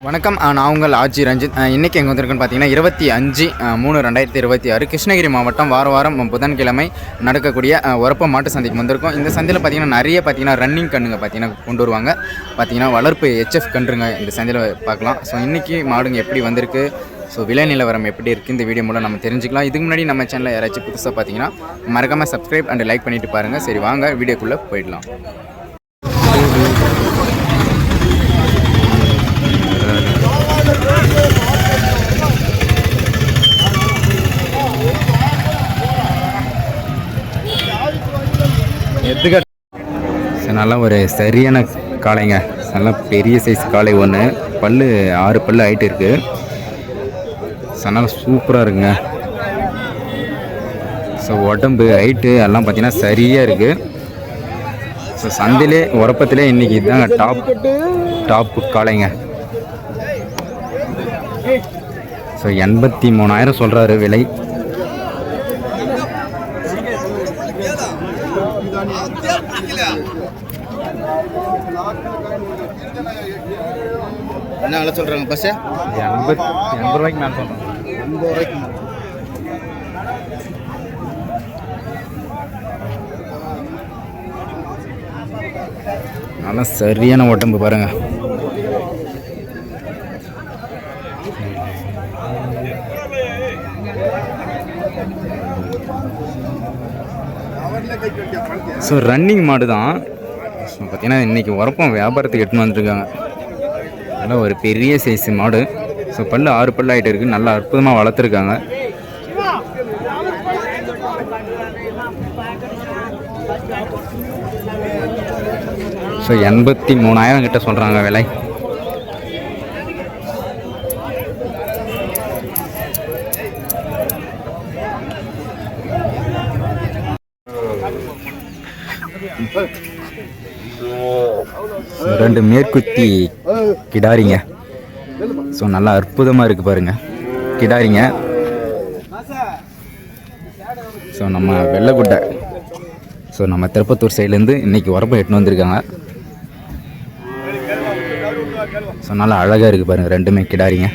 வணக்கம். நான் உங்கள் ஆட்சி ரஞ்சித். இன்றைக்கி எங்கே வந்திருக்குன்னு பார்த்தீங்கன்னா 25/3/2026 கிருஷ்ணகிரி மாவட்டம் வாரம் புதன்கிழமை நடக்கக்கூடிய உரப்ப மாட்டு சந்தைக்கு வந்திருக்கோம். இந்த சந்தையில் பார்த்தீங்கன்னா ரன்னிங் கண்ணுங்க கொண்டு வருவாங்க. பார்த்தீங்கன்னா வளர்ப்பு HF கன்றுங்க இந்த சந்தையில் பார்க்கலாம். ஸோ இன்றைக்கி மாடுங்க எப்படி வந்திருக்கு, ஸோ விலை நிலவரம் எப்படி இருக்குது, இந்த வீடியோ மூலம் நம்ம தெரிஞ்சுக்கலாம். இதுக்கு முன்னாடி நம்ம சேனலில் யாராச்சும் புதுசாக பார்த்தீங்கன்னா மறக்காமல் சப்ஸ்கிரைப் அண்ட் லைக் பண்ணிவிட்டு பாருங்கள். சரி, வாங்க வீடியோக்குள்ளே போயிடலாம். நல்லா ஒரு சரியான காளைங்க, நல்லா பெரிய சைஸ் காளை ஒன்று, பல் 6 பல் ஆகிட்டு இருக்குது. நல்லா சூப்பராக இருக்குங்க. ஸோ உடம்பு ஹைட்டு எல்லாம் பார்த்தீங்கன்னா சரியாக இருக்குது. ஸோ சந்தையிலே உரப்பத்திலே இன்றைக்கி இதுதாங்க டாப்பு காளைங்க. ஸோ 83,000 சொல்கிறாரு விலை. என்ன விலை சொல்கிறாங்க பஸ்ஸு? 80 ரூபாய்க்கு மேலே சொல்கிறேன். 80 ரூபாய்க்கு. நல்லா சரியான உடம்பு பாருங்க. ஸோ ரன்னிங் மாடு தான். ஸோ பார்த்தீங்கன்னா இன்றைக்கி உரப்பம் வியாபாரத்துக்கு எடுத்துன்னு வந்துருக்காங்க. நல்லா ஒரு பெரிய சைஸ் மாடு. ஸோ பல் 6 பல் ஆகிட்டு இருக்குது. நல்லா அற்புதமாக வளர்த்துருக்காங்க. ஸோ 83,000 கிட்ட சொல்கிறாங்க விலை. ரெண்டு மேற்குத்தி கிடாரிங்க. ஸோ நல்லா அற்புதமாக இருக்குது பாருங்கள் கிடாரிங்க. ஸோ நம்ம வெள்ளைக்குட்டை, ஸோ நம்ம திருப்பத்தூர் சைட்லேருந்து இன்றைக்கி உரப்பம் எட்டுன்னு வந்திருக்காங்க. ஸோ நல்லா அழகாக இருக்குது பாருங்கள் ரெண்டுமே கிடாரிங்க.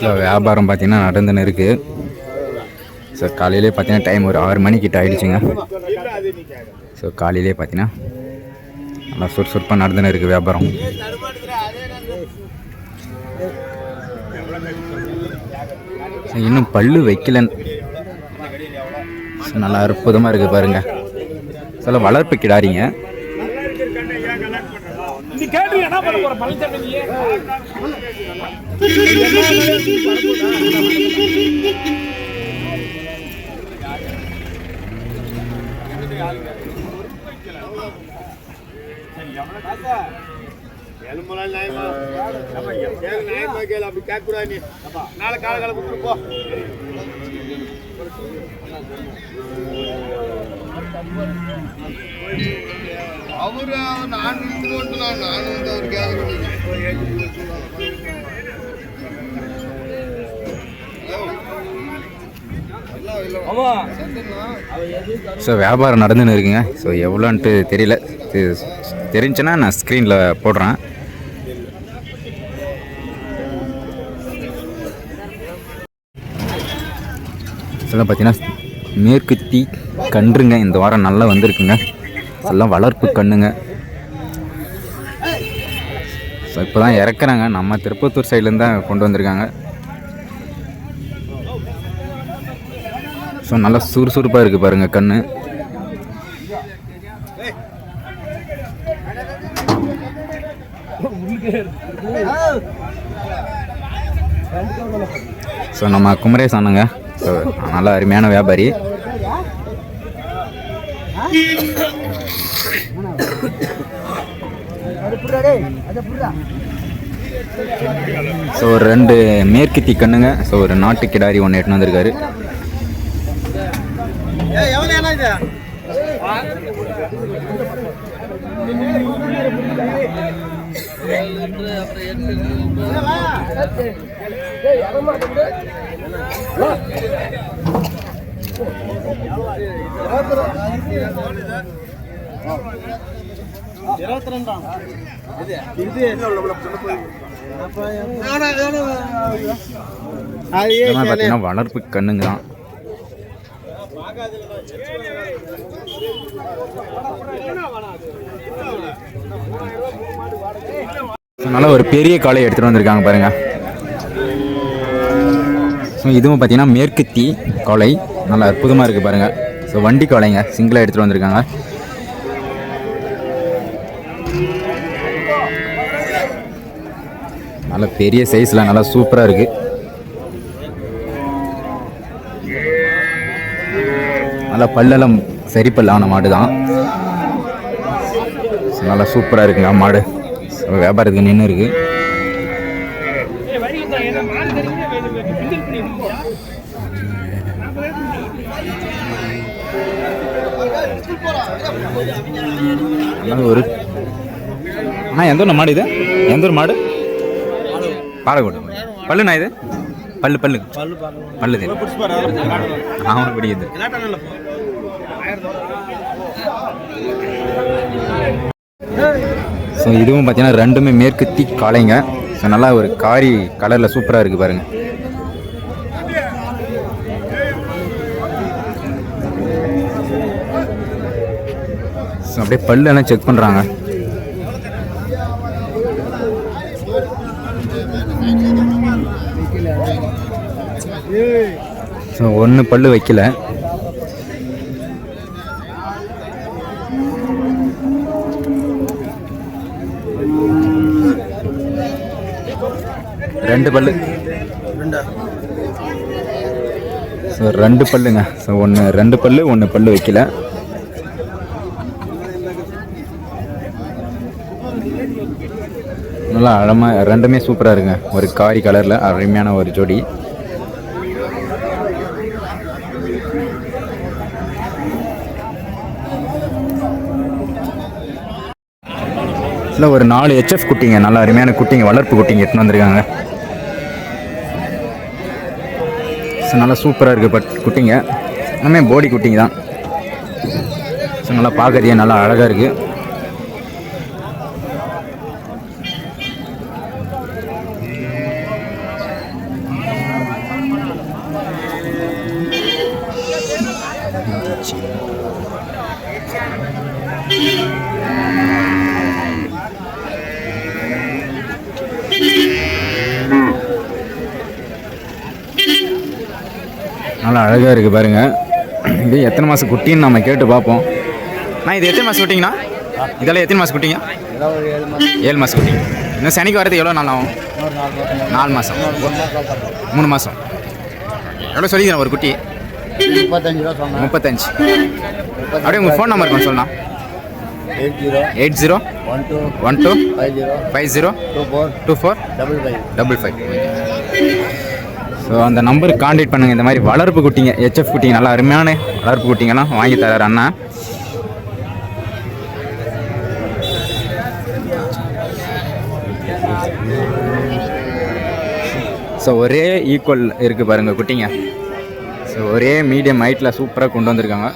ஸோ வியாபாரம் பார்த்தீங்கன்னா நடந்துன்னு இருக்குது. ஸோ காலையிலே பார்த்தீங்கன்னா டைம் ஒரு 6 மணிக்கிட்ட ஆகிடுச்சுங்க. ஸோ காலையிலே பார்த்தீங்கன்னா நல்லா சுறுசுறுப்பாக நடந்துன்னு இருக்குது வியாபாரம். ஸோ இன்னும் பல்லு வைக்கலன்னு. ஸோ நல்லா அற்புதமாக இருக்குது பாருங்கள். சில வளர்ப்பு கிடாரிங்க. அவரு நான் அவர் ஸோ வியாபாரம் நடந்துன்னு இருக்குங்க. ஸோ எவ்வளோன்ட்டு தெரியல, தெரிஞ்சுன்னா நான் ஸ்க்ரீனில் போடுறேன். இதெல்லாம் பார்த்தீங்கன்னா மேற்குத்தி கன்றுங்க. இந்த வாரம் நல்லா வந்திருக்குங்க. எல்லாம் வளர்ப்பு கண்ணுங்க. ஸோ இப்போ தான் இறக்குறாங்க. நம்ம திருப்பத்தூர் சைட்லேருந்து தான் கொண்டு வந்திருக்காங்க. ஸோ நல்லா சுறுசுறுப்பாக இருக்குது பாருங்கள் கண்ணு. ஸோ நம்ம குமரேஷ் அண்ணங்க. ஸோ நல்லா அருமையான வியாபாரி. ஸோ 2 மேற்குத்தி கண்ணுங்க. ஸோ ஒரு நாட்டு கிடாரி ஒன்று எட்டுன்னு வந்திருக்காரு. பார்த்தீங்கன்னா வளர்ப்பு கண்ணுங்க தான். நல்லா ஒரு பெரிய காளையை எடுத்துகிட்டு வந்திருக்காங்க பாருங்க. ஸோ இதுவும் பார்த்தீங்கன்னா மேற்குத்தி காளை, நல்லா அற்புதமாக இருக்குது பாருங்கள். ஸோ வண்டி காளைங்க சிங்கிளாக எடுத்துகிட்டு வந்திருக்காங்க. நல்லா பெரிய சைஸில் நல்லா சூப்பராக இருக்குது. நல்லா பல்லெல்லாம் சரி பல்லான மாடு தான். நல்லா சூப்பராக இருக்குங்க மாடு. வியாபாரத்துக்கு நின்று இருக்கு. ஒரு எந்த ஒரு மாடு இது? எந்த ஒரு மாடு? பாலக்கோடு பல்லுண்ணா இது? பல்லு பல்லு பல்லு ஆமாம் பிடிக்குது. ஸோ இதுவும் பார்த்தீங்கன்னா ரெண்டுமே மேற்குத்தி காளைங்க. ஸோ நல்லா ஒரு காரி கலரில் சூப்பராக இருக்குது பாருங்கள். ஸோ அப்படியே பல்லெல்லாம் செக் பண்ணுறாங்க. ஸோ ஒன்று பல்லு வைக்கல. ரெண்டு பல்லு. ஸோ ரெண்டு பல்லுங்க. ஸோ ஒன்று ரெண்டு பல்லு, ஒன்று பல்லு வைக்கல. நல்லா அழமாக ரெண்டுமே சூப்பராக இருக்குங்க. ஒரு காரி கலரில் அருமையான ஒரு ஜோடி. இல்லை ஒரு 4 HF குட்டிங்க, நல்லா அருமையான குட்டிங்க, வளர்ப்பு குட்டிங்க எடுத்துன்னு வந்திருக்காங்க. ஸோ நல்லா சூப்பராக இருக்குது குட்டிங்க. எல்லாமே போடி குட்டிங்க தான். ஸோ நல்லா பார்க்கறதே நல்லா அழகாக இருக்குது. நல்லா அழகாக இருக்குது பாருங்கள். இது எத்தனை மாதம் குட்டின்னு நம்ம கேட்டு பார்ப்போம். நான் இது எத்தனை மாதம் குட்டிங்கண்ணா? இதெல்லாம் எத்தனை மாதம் குட்டிங்க? 7 மாதம் குட்டிங்க. இன்னும் சனிக்கு வரது எவ்வளோ நாள் ஆகும்? 4 மாதம், 3 மாதம். எவ்வளோ சொல்லிக்கிறேன் ஒரு குட்டி? 35. அப்படியே உங்கள் ஃபோன் நம்பர் கொஞ்சம் சொல்லலாம். 8012505455. ஸோ அந்த நம்பருக்கு கான்டாக்ட் பண்ணுங்கள். இந்த மாதிரி வளர்ப்பு குட்டிங்க, HF குட்டிங்க, நல்லா அருமையான வளர்ப்பு குட்டிங்கெல்லாம் வாங்கி தரார் அண்ணா. ஸோ ஒரே ஈக்குவல் இருக்குது பாருங்கள் குட்டிங்க. ஸோ ஒரே மீடியம் ஹைட்டில் சூப்பராக கொண்டு வந்திருக்காங்க.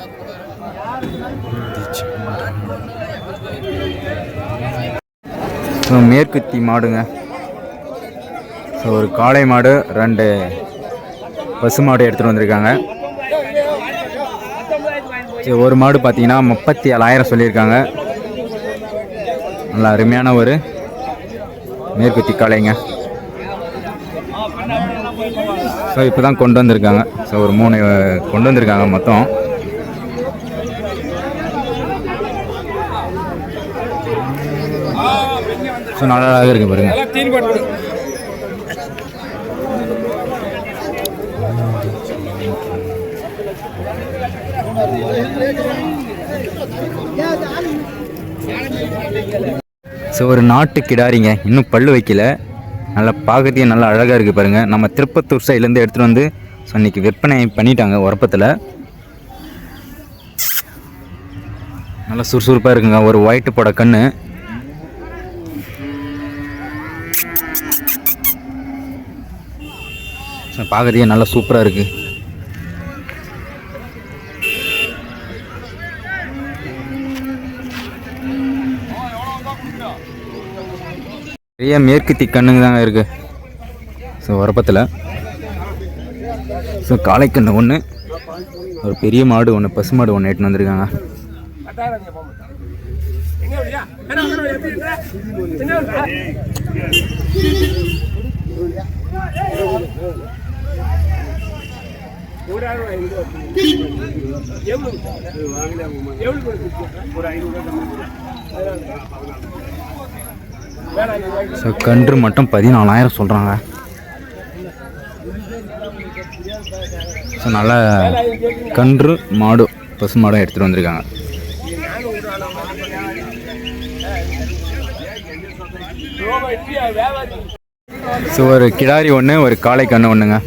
ஸோ மேற்குத்தி மாடுங்க. ஸோ ஒரு காளை மாடு, 2 பசு மாடு எடுத்துகிட்டு வந்திருக்காங்க. ஸோ ஒரு மாடு பார்த்தீங்கன்னா 37,000 சொல்லியிருக்காங்க. நல்லா அருமையான ஒரு மேற்குத்தி காளைங்க. ஸோ இப்போ தான் கொண்டு வந்திருக்காங்க. ஸோ ஒரு 3 கொண்டு வந்திருக்காங்க மொத்தம். ஸோ நல்லா அழகாக இருக்குது பாருங்கள். ஸோ ஒரு நாட்டு கிடாரிங்க, இன்னும் பல்லு வைக்கல. நல்லா பார்க்கறதே நல்லா அழகாக இருக்குது பாருங்கள். நம்ம திருப்பத்தூர் சைட்லேருந்து எடுத்துகிட்டு வந்து ஸோ இன்றைக்கி விற்பனை பண்ணிட்டாங்க உரப்பத்தில். நல்லா சுறுசுறுப்பாக இருக்குங்க. ஒரு ஒயிட்டு போட கண்ணு. ஸோ பார்க்கறதே நல்லா சூப்பராக இருக்குது. நிறைய மேற்குத்தி கண்ணுங்க தாங்க இருக்குது. ஸோ உரப்பத்தில் ஸோ காளைக்கண்ணு ஒன்று, ஒரு பெரிய மாடு ஒன்று, பசு மாடு ஒன்று எட்டுன்னு வந்திருக்காங்க. ஸோ கன்று மட்டும் 14,000 சொல்கிறாங்க. ஸோ நல்ல கன்று மாடு பசு மாடும் எடுத்துகிட்டு வந்திருக்காங்க. ஸோ ஒரு கிடாரி ஒன்று, ஒரு காளை கன்று ஒன்றுங்க.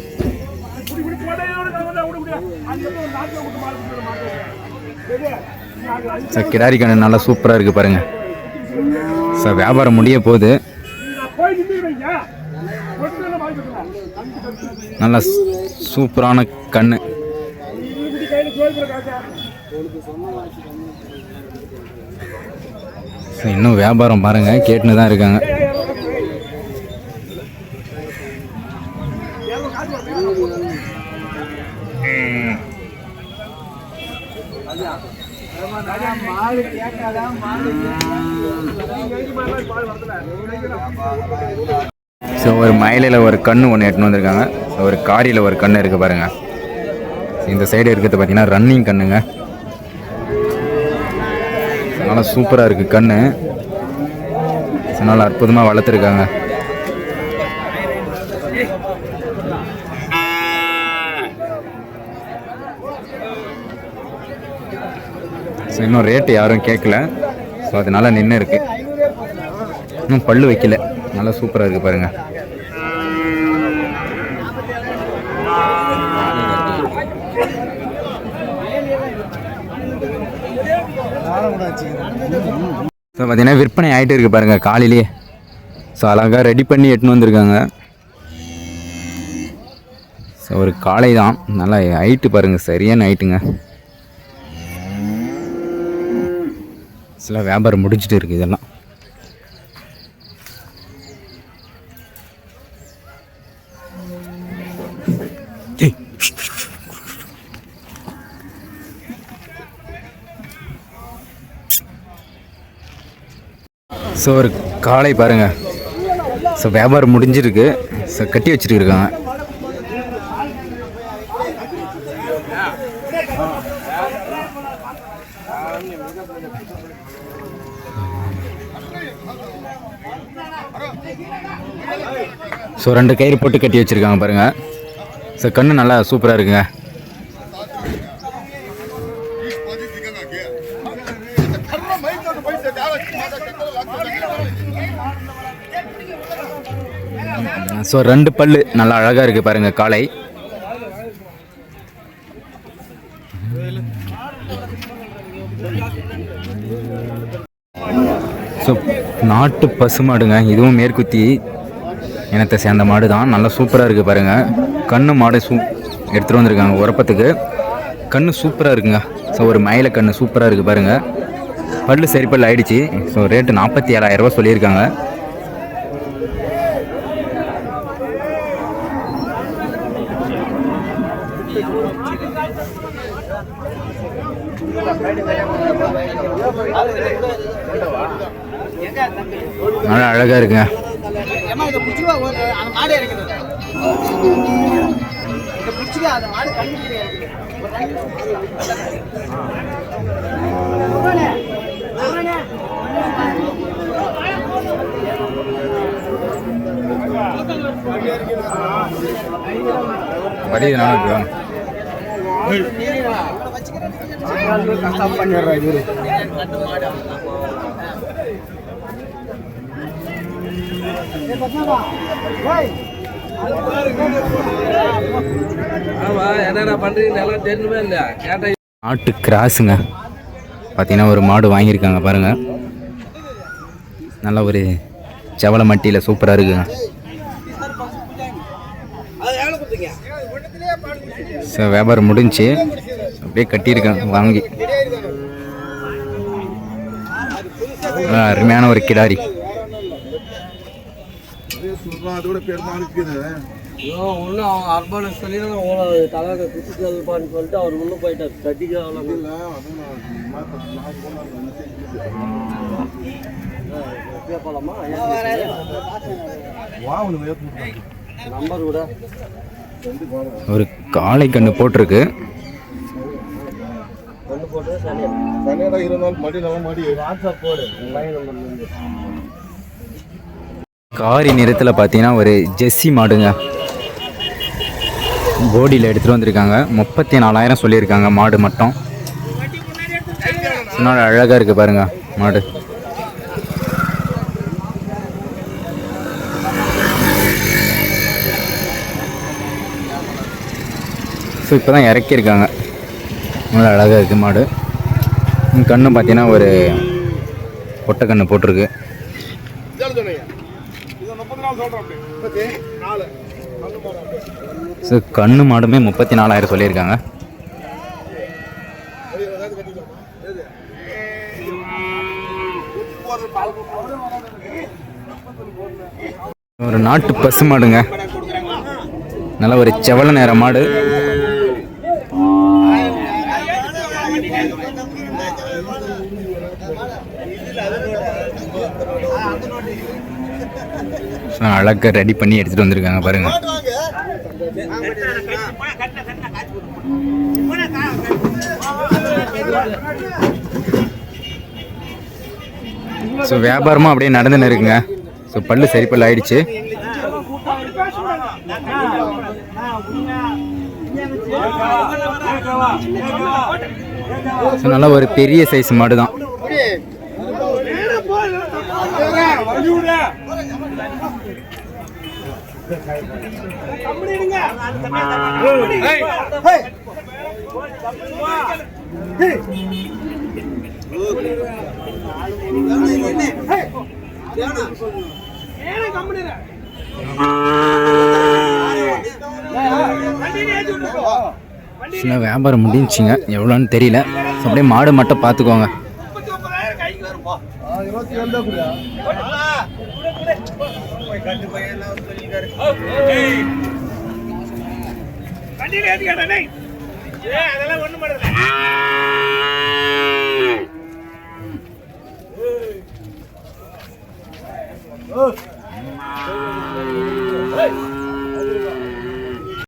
ஸோ கிடாரி கன்று நல்லா சூப்பராக இருக்குது பாருங்கள். ஸோ வியாபாரம் முடிய போகுது. நல்ல சூப்பரான கண்ணு. ஸோ இன்னும் வியாபாரம் பாருங்கள் கேட்டுன்னு தான் இருக்காங்க. ஸோ ஒரு மயிலையில் ஒரு கன்று ஒன்று எட்டுன்னு வந்திருக்காங்க. ஸோ ஒரு காரியில் ஒரு கன்று இருக்குது பாருங்கள். இந்த சைடு இருக்கிறது பார்த்தீங்கன்னா ரன்னிங் கண்ணுங்க. நல்லா சூப்பராக இருக்குது கன்று. ஸோ நல்லா அற்புதமாக வளர்த்துருக்காங்க. ஸோ இன்னும் ரேட்டு யாரும் கேட்கல. ஸோ அதனால நின்று இருக்கு. இன்னும் பல்லு வைக்கல. நல்லா சூப்பராக இருக்குது பாருங்கள். ஸோ பார்த்தீங்கன்னா விற்பனை ஆகிட்டு இருக்குது பாருங்கள் காலையிலேயே. ஸோ அழகாக ரெடி பண்ணி எட்டுன்னு வந்திருக்காங்க. ஸோ ஒரு காளை தான். நல்லா ஹைட்டு பாருங்கள், சரியான ஹைட்டுங்க. சில வியாபாரம் முடிச்சுட்டு இருக்குது இதெல்லாம். ஸோ ஒரு காளை பாருங்க. ஸோ வியாபாரம் முடிஞ்சிருக்கு. ஸோ கட்டி வச்சுருக்காங்க. ஸோ 2 கயிறு போட்டு கட்டி வச்சுருக்காங்க பாருங்கள். ஸோ கண்ணு நல்லா சூப்பராக இருக்குங்க. ஸோ 2 பல்லு நல்லா அழகாக இருக்குது பாருங்கள் காளை. ஸோ நாட்டு பசு மாடுங்க. இதுவும் மேற்குத்தி இனத்தை சேர்ந்த மாடு தான். நல்லா சூப்பராக இருக்குது பாருங்கள். கண்ணு மாடு எடுத்துகிட்டு வந்திருக்காங்க உரப்பத்துக்கு. கண்ணு சூப்பராக இருக்குங்க. ஸோ ஒரு மயில கண்ணு சூப்பராக இருக்குது பாருங்கள். பல்லு சரி பல்லு ஆயிடுச்சு. ஸோ ரேட்டு 47,000 ரூபா சொல்லியிருக்காங்க. நல்லா அழகாக இருக்குங்க. நாட்டு கிராஸுங்க. பார்த்தீங்கன்னா ஒரு மாடு வாங்கியிருக்காங்க பாருங்கள். நல்ல ஒரு செவலை மட்டியில் சூப்பராக இருக்குங்க. ஸோ வியாபாரம் முடிஞ்சு அப்படியே கட்டியிருக்காங்க வாங்கி. அருமையான ஒரு கிடாரி. சொல்றான் அதோட பெருமா இருக்குது ஒன்றும் அவங்க அர்பான சொல்லி தலைவர் குத்துப்பான்னு சொல்லிட்டு அவர் முன்னே போயிட்டார் கட்டிக்கலாம் போகலாமா நம்பர் கூட ஒரு காளை கன்று போட்டிருக்கு. கொண்டு போட்டு சனியாடா 20 நாள் மடி நல்ல மடி வாட்ஸ்அப் போடு லைன் நம்பர்லேருந்து. காரி நிறத்தில் பார்த்தீங்கன்னா ஒரு ஜெர்சி மாடுங்க போடியில் எடுத்துகிட்டு வந்திருக்காங்க. 34,000 சொல்லியிருக்காங்க மாடு மட்டும். சொன்னால் அழகாக இருக்குது பாருங்க மாடு. ஸோ இப்போ தான் இறக்கியிருக்காங்க. நல்லா அழகாக இருக்குது மாடு. கண்ணு பார்த்தீங்கன்னா ஒரு பொட்டை கண்ணு போட்டிருக்கு. ஸோ கண்ணு மாடுமே 34,000 சொல்லியிருக்காங்க. ஒரு நாட்டு பசு மாடுங்க, நல்ல ஒரு செவல நேர மாடு. அழகாக ரெடி பண்ணி எடுத்துகிட்டு வந்திருக்காங்க பாருங்க. ஸோ வியாபாரமும் அப்படியே நடந்துன்னு இருக்குங்க. ஸோ பல்லு சரி பல்லு ஆயிடுச்சு. ஸோ நல்லா ஒரு பெரிய சைஸ் மாடு தான். சின்ன வியாபாரம் முடிஞ்சுங்க, எவ்வளோன்னு தெரியல. அப்படியே மாடு மட்டும் பார்த்துக்கோங்க.